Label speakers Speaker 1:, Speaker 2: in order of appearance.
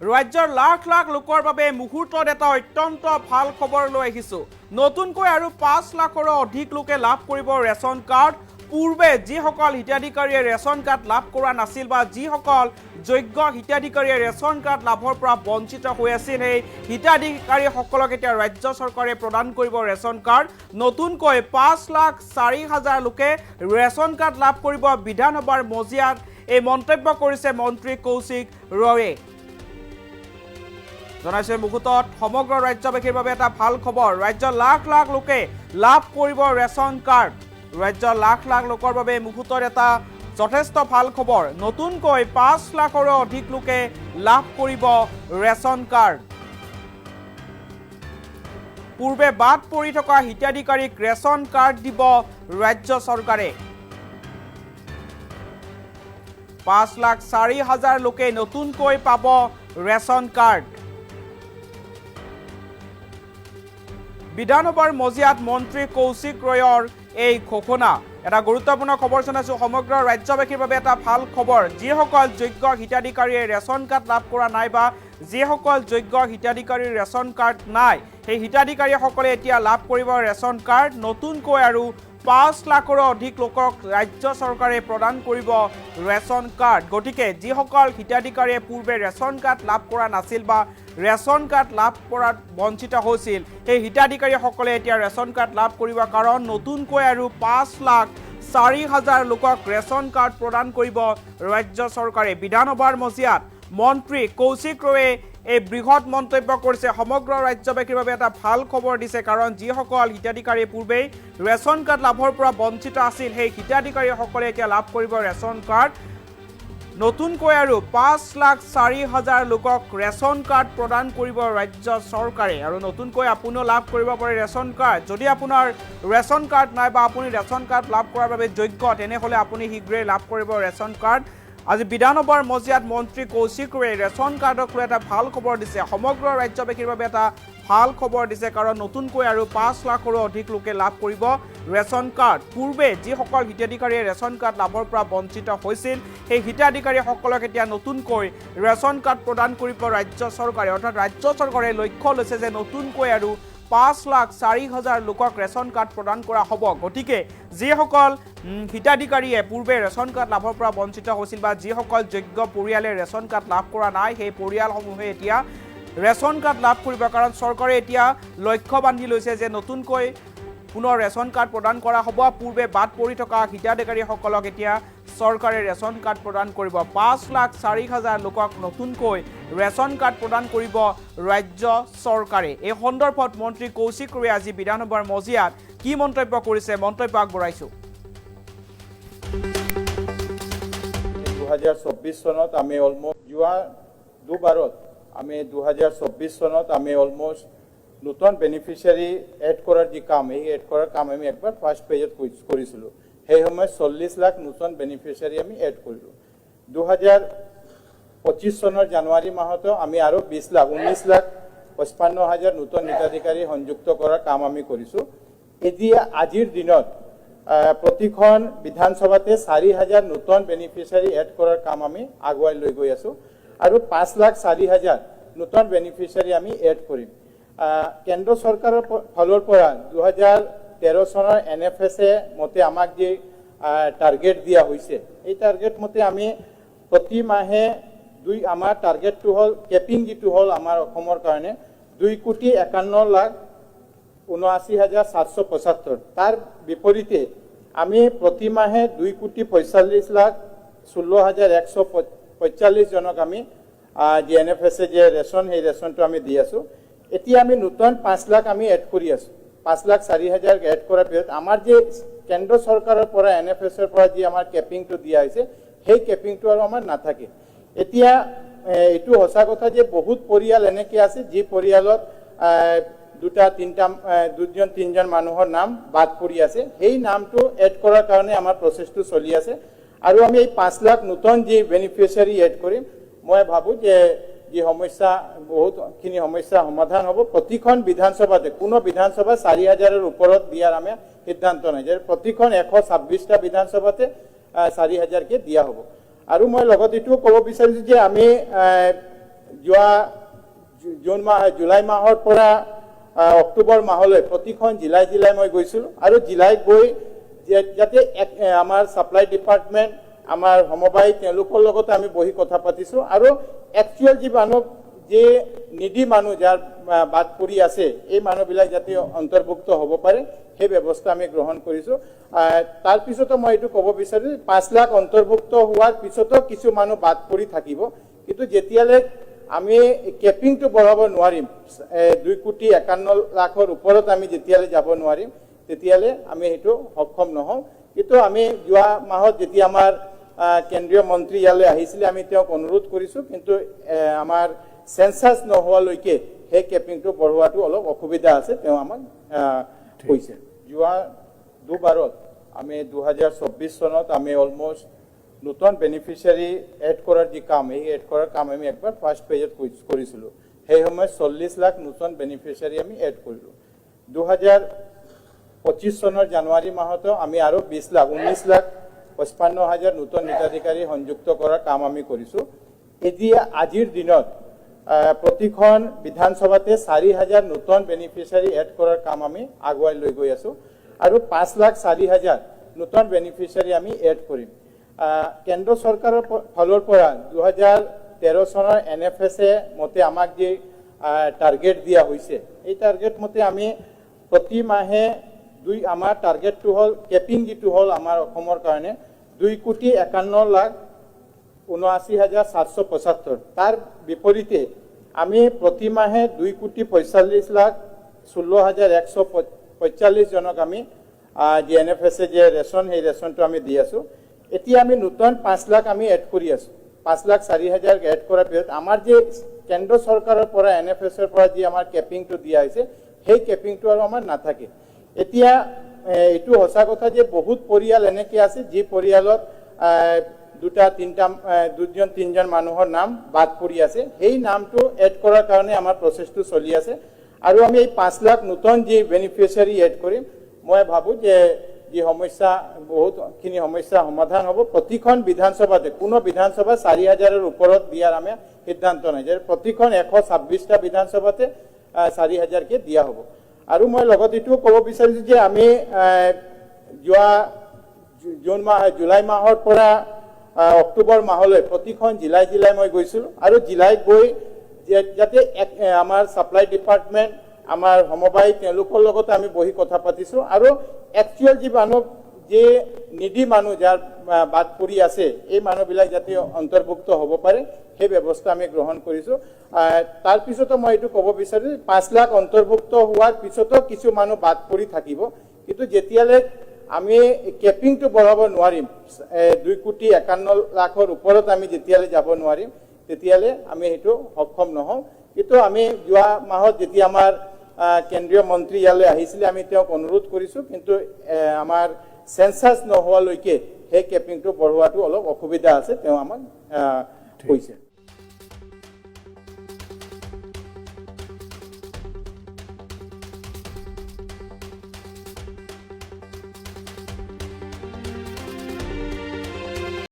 Speaker 1: ৰাজ্যৰ লাখ লাখ লোকৰ বাবে মুহূৰ্তত এটা অত্যন্ত ভাল খবৰ লৈ আহিছো। নতুনকৈ আৰু 5 লাখৰো অধিক লোকে লাভ কৰিব ৰেচন কাৰ্ড। পূৰ্বে যিসকল হিতাধিকাৰীয়ে ৰেচন কাৰ্ড লাভ কৰা নাছিল বা যিসকল যোগ্য হিতাধিকাৰীয়ে ৰেচন কাৰ্ড লাভৰ পৰা বঞ্চিত হৈ আছিল, সেই হিতাধিকাৰীসকলক এতিয়া ৰাজ্য চৰকাৰে প্ৰদান কৰিব ৰেচন কাৰ্ড। নতুনকৈ 5,04,000 লোকে ৰেচন কাৰ্ড লাভ কৰিব। বিধানসভাৰ মজিয়াত এই মন্তব্য কৰিছে মন্ত্ৰী কৌশিক ৰয়ে। জনাইছে মুহূৰ্তত সমগ্ৰ ৰাজ্যবাসীৰ বাবে এটা ভাল খবৰ। ৰাজ্যৰ লাখ লাখ লোকে লাভ কৰিব ৰেচন কাৰ্ড। ৰাজ্যৰ লাখ লাখ লোকৰ বাবে মুহূৰ্তত এটা যথেষ্ট ভাল খবৰ। নতুনকৈ 5 লাখৰো অধিক লোকে লাভ কৰিব ৰেচন কাৰ্ড। পূৰ্বে বাদ পৰি থকা হিতাধিকাৰীক ৰেচন কাৰ্ড দিব ৰাজ্য চৰকাৰে। 5,04,000 লোকে নতুনকৈ পাব ৰেচন কাৰ্ড। বিধানসভাৰ মজিয়াত মন্ত্ৰী কৌশিক ৰয়ৰ এই ঘোষণা। এটা গুৰুত্বপূৰ্ণ খবৰ জনাইছোঁ। সমগ্ৰ ৰাজ্যবাসীৰ বাবে এটা ভাল খবৰ। যিসকল যোগ্য হিতাধিকাৰীয়ে ৰেচন কাৰ্ড লাভ কৰা নাই বা যিসকল যোগ্য হিতাধিকাৰীৰ ৰেচন কাৰ্ড নাই, সেই হিতাধিকাৰীসকলে এতিয়া লাভ কৰিব ৰেচন কাৰ্ড। নতুনকৈ আৰু 5 লাখৰো অধিক লোকক ৰাজ্য চৰকাৰে প্ৰদান কৰিব ৰেচন কাৰ্ড। গতিকে যিসকল হিতাধিকাৰীয়ে পূৰ্বে ৰেচন কাৰ্ড লাভ কৰা নাছিল বা ৰেচন কাৰ্ড লাভ কৰাত বঞ্চিত হৈছিল, সেই হিতাধিকাৰীসকলে এতিয়া ৰেচন কাৰ্ড লাভ কৰিব। কাৰণ নতুনকৈ আৰু 5,04,000 লোকক ৰেচন কাৰ্ড প্ৰদান কৰিব ৰাজ্য চৰকাৰে। বিধানসভাৰ মজিয়াত মন্ত্ৰী কৌশিক ৰয়ে এই বৃহৎ মন্তব্য কৰিছে। সমগ্ৰ ৰাজ্যবাসীৰ বাবে এটা ভাল খবৰ দিছে। কাৰণ যিসকল হিতাধিকাৰীয়ে পূৰ্বেই ৰেচন কাৰ্ড লাভৰ পৰা বঞ্চিত আছিল, সেই হিতাধিকাৰীসকলে এতিয়া লাভ কৰিব ৰেচন কাৰ্ড। নতুনকৈ আৰু 5,04,000 লোকক ৰেচন কাৰ্ড প্ৰদান কৰিব ৰাজ্য চৰকাৰে। আৰু নতুনকৈ আপুনিও লাভ কৰিব পাৰে ৰেচন কাৰ্ড। যদি আপোনাৰ ৰেচন কাৰ্ড নাই বা আপুনি ৰেচন কাৰ্ড লাভ কৰাৰ বাবে যোগ্য, তেনেহ'লে আপুনি শীঘ্ৰেই লাভ কৰিব ৰেচন কাৰ্ড। আজি বিধানসভাৰ মজিয়াত মন্ত্ৰী কৌশিক ৰয়ে ৰেচন কাৰ্ডক লৈ এটা ভাল খবৰ দিছে। সমগ্ৰ ৰাজ্যবাসীৰ বাবে এটা ভাল খবৰ দিছে। কাৰণ নতুনকৈ আৰু 5 লাখৰো অধিক লোকে লাভ কৰিব ৰেচন কাৰ্ড। পূৰ্বে যিসকল হিতাধিকাৰীয়ে ৰেচন কাৰ্ড লাভৰ পৰা বঞ্চিত হৈছিল, সেই হিতাধিকাৰীসকলক এতিয়া নতুনকৈ ৰেচন কাৰ্ড প্ৰদান কৰিব ৰাজ্য চৰকাৰে। অৰ্থাৎ ৰাজ্য চৰকাৰে লক্ষ্য লৈছে যে নতুনকৈ আৰু 5,04,000 লোকক ৰেচন কাৰ্ড প্ৰদান কৰা হ'ব। গতিকে যিসকল হিতাধিকাৰীয়ে পূৰ্বে ৰেচন কাৰ্ড লাভৰ পৰা বঞ্চিত হৈছিল বা যিসকল যোগ্য পৰিয়ালে ৰেচন কাৰ্ড লাভ কৰা নাই, সেই পৰিয়ালসমূহে এতিয়া ৰেচন কাৰ্ড লাভ কৰিব। কাৰণ চৰকাৰে এতিয়া লক্ষ্য বান্ধি লৈছে যে নতুনকৈ পুনৰ ৰেচন কাৰ্ড প্ৰদান কৰা হ'ব। পূৰ্বে বাদ পৰি থকা হিতাধিকাৰীসকলক এতিয়া চৰকাৰে ৰেচন কাৰ্ড প্ৰদান কৰিব। 5,04,000 লোকক নতুনকৈ ৰেচন কাৰ্ড প্ৰদান কৰিব ৰাজ্য চৰকাৰে। এই সন্দৰ্ভত মন্ত্ৰী কৌশিক ৰয়ে আজি বিধানসভাৰ মজিয়াত কি মন্তব্য কৰিছে, মন্তব্য আগবঢ়াইছোঁ।
Speaker 2: 2024 চনত আমি অলমোষ্ট যোৱা দুবাৰত আমি 2024 চনত আমি অলমোষ্ট নতুন বেনিফিচিয়াৰী এড কৰাৰ যি কাম, এই এড কৰাৰ কাম আমি একবাৰ ফাৰ্ষ্ট পেজত কৰিছিলোঁ। সেই সময়ত 40 লাখ নতুন বেনিফিচিয়াৰী আমি এড কৰিলোঁ। 2025 চনৰ জানুৱাৰী মাহতো আমি আৰু 19,55,000 নতুন হিতাধিকাৰী সংযুক্ত কৰাৰ কাম আমি কৰিছোঁ। এতিয়া আজিৰ দিনত প্ৰতিখন বিধানসভাতে 4,000 নতুন বেনিফিচিয়াৰী এড কৰাৰ কাম আমি আগুৱাই লৈ গৈ আছোঁ। আৰু 5,04,000 নতুন বেনিফিচিয়াৰী আমি এড কৰিম। কেন্দ্ৰ চৰকাৰৰ ফালৰ পৰা 2013 চনৰ NFSA মতে আমাক যি টাৰ্গেট দিয়া হৈছে, এই টাৰ্গেট মতে আমি প্ৰতি মাহে আমাৰ টাৰ্গেটটো হ'ল কেপিং যিটো হ'ল আমাৰ অসমৰ কাৰণে 2,51,79,775। তাৰ বিপৰীতে আমি প্ৰতি মাহে 2,45,16,145 জনক আমি যি NFSA যে ৰেচন, সেই ৰেচনটো আমি দি আছোঁ। এতিয়া আমি নতুন 5 লাখ আমি এড কৰি আছোঁ। 5,04,000 এড কৰাৰ পিছত আমাৰ যে কেন্দ্ৰ চৰকাৰৰ পৰা NFSAৰ পৰা যি আমাৰ কেপিংটো দিয়া হৈছে, সেই কেপিংটো আৰু আমাৰ নাথাকে। এতিয়া এইটো সঁচা কথা যে বহুত পৰিয়াল এনেকৈ আছে যি পৰিয়ালত 2-3জন মানুহৰ নাম বাদ পৰি আছে। সেই নামটো এড কৰাৰ কাৰণে আমাৰ প্ৰচেছটো চলি আছে। আৰু আমি এই 5 লাখ নতুন যি বেনিফিচিয়াৰী এড কৰিম, মই ভাবোঁ যে যি সমস্যা, বহুতখিনি সমস্যা সমাধান হ'ব। প্ৰতিখন বিধানসভাতে, কোনো বিধানসভা 4,000ৰ ওপৰত দিয়াৰ আমি সিদ্ধান্ত নাই, যে প্ৰতিখন 126টা বিধানসভাতে 4,000কে দিয়া হ'ব। আৰু মই লগত এইটোও ক'ব বিচাৰিছোঁ যে আমি যোৱা জুলাই মাহৰ পৰা অক্টোবৰ মাহলৈ প্ৰতিখন জিলাই মই গৈছিলোঁ আৰু জিলাইত গৈ যাতে আমাৰ ছাপ্লাই ডিপাৰ্টমেণ্ট আমাৰ সমবায় তেওঁলোকৰ লগত আমি বহি কথা পাতিছোঁ আৰু একচুৱেল যি মানুহ যে নিডি মানুহ যাৰ বাদ পৰি আছে এই মানুহবিলাক যাতে অন্তৰ্ভুক্ত হ'ব পাৰে সেই ব্যৱস্থা আমি গ্ৰহণ কৰিছোঁ তাৰ পিছতো মই এইটো ক'ব বিচাৰোঁ 5 লাখ অন্তৰ্ভুক্ত হোৱাৰ পিছতো কিছু মানুহ বাদ পৰি থাকিব কিন্তু যেতিয়ালৈ আমি কেপিংটো বঢ়াব নোৱাৰিম 2,51,00,000 ওপৰত আমি যেতিয়ালৈ যাব নোৱাৰিম তেতিয়ালৈ আমি সেইটো সক্ষম নহওঁ কিন্তু আমি যোৱা মাহত যেতিয়া আমাৰ কেন্দ্ৰীয় মন্ত্ৰী ইয়ালৈ আহিছিলে আমি তেওঁক অনুৰোধ কৰিছোঁ কিন্তু আমাৰ সেন্সাস নোহোৱালৈকে সেই কেপিংটো বঢ়োৱাটো অলপ অসুবিধা আছে তেওঁ আমাক কৈছে যোৱা দুবাৰত আমি 2024 চনত আমি অলমোষ্ট নতুন বেনিফিচিয়াৰী এড কৰাৰ যি কাম এই এড কৰাৰ কাম আমি একবাৰ ফাৰ্ষ্ট পেজত কৰিছিলোঁ সেই সময়ত 40 লাখ নতুন বেনিফিচিয়াৰী আমি এড কৰিলোঁ 2025 চনৰ জানুৱাৰী মাহতো আমি আৰু 19 লাখ 55,000 নতুন হিতাধিকাৰী সংযুক্ত কৰাৰ কাম আমি কৰিছোঁ এতিয়া আজিৰ দিনত প্ৰতিখন বিধানসভাতে 4,000 নতুন বেনিফিচিয়াৰী এড কৰাৰ কাম আমি আগুৱাই লৈ গৈ আছোঁ আৰু 5,04,000 নতুন বেনিফিচিয়াৰী আমি এড কৰিম কেন্দ্ৰ চৰকাৰৰ ফালৰ পৰা 2013 চনৰ NFSA মতে আমাক যে টাৰ্গেট দিয়া হৈছে এই টাৰ্গেট মতে আমি প্ৰতি মাহে আমাৰ টাৰ্গেটটো হ'ল কেপিং যিটো হ'ল আমাৰ অসমৰ কাৰণে 2,51,79,775 তাৰ বিপৰীতে আমি প্ৰতি মাহে 2,45,16,145 জনক আমি যে NFSA যে ৰেচন সেই ৰেচনটো আমি দি আছোঁ এতিয়া আমি নতুন 5 লাখ আমি এড কৰি আছোঁ 5,04,000 এড কৰাৰ পিছত আমাৰ যে কেন্দ্ৰ চৰকাৰৰ পৰা NFSAৰ পৰা যি আমাৰ কেপিংটো দিয়া হৈছে সেই কেপিংটো আৰু আমাৰ নাথাকে এতিয়া এইটো সঁচা কথা যে বহুত পৰিয়াল এনেকৈ আছে যি পৰিয়ালত দুজন তিনজন মানুহৰ নাম বাদ পৰি আছে সেই নামটো এড কৰাৰ কাৰণে আমাৰ প্ৰচেছটো চলি আছে আৰু আমি এই 5 লাখ নতুন যি বেনিফিচিয়াৰী এড কৰিম মই ভাবোঁ যে যি সমস্যা বহুতখিনি সমস্যা সমাধান হ'ব প্ৰতিখন বিধানসভাতে কোনো বিধানসভা 4,000ৰ ওপৰত দিয়াৰ আমি সিদ্ধান্ত নাই যে প্ৰতিখন 126টা বিধানসভাতে 4,000কে দিয়া হ'ব আৰু মই লগত এইটোও ক'ব বিচাৰিছোঁ যে আমি যোৱা জুলাই মাহৰ পৰা অক্টোবৰ মাহলৈ প্ৰতিখন জিলাই মই গৈছিলোঁ আৰু জিলাইত গৈ যাতে আমাৰ ছাপ্লাই ডিপাৰ্টমেণ্ট আমাৰ সমবায় তেওঁলোকৰ লগত আমি বহি কথা পাতিছোঁ আৰু একচুৱেল যি মানুহ যে নিডি মানুহ যাৰ বাদ পৰি আছে এই মানুহবিলাক যাতে অন্তৰ্ভুক্ত হ'ব পাৰে সেই ব্যৱস্থা আমি গ্ৰহণ কৰিছোঁ তাৰ পিছতো মই এইটো ক'ব বিচাৰোঁ 5 লাখ অন্তৰ্ভুক্ত হোৱাৰ পিছতো কিছু মানুহ বাদ পৰি থাকিব কিন্তু যেতিয়ালৈ আমি কেপিংটো বঢ়াব নোৱাৰিম 2,51,00,000 ওপৰত আমি যেতিয়ালৈ যাব নোৱাৰিম তেতিয়ালৈ আমি সেইটো সক্ষম নহওঁ কিন্তু আমি যোৱা মাহত যেতিয়া আমাৰ কেন্দ্ৰীয় মন্ত্ৰী ইয়ালৈ আহিছিলে আমি তেওঁক অনুৰোধ কৰিছোঁ কিন্তু আমাৰ সেন্সাস নোহোৱালৈকে সেই কেপিংটো বঢ়োৱাটো অলপ অসুবিধা আছে তেওঁ আমাক কৈছে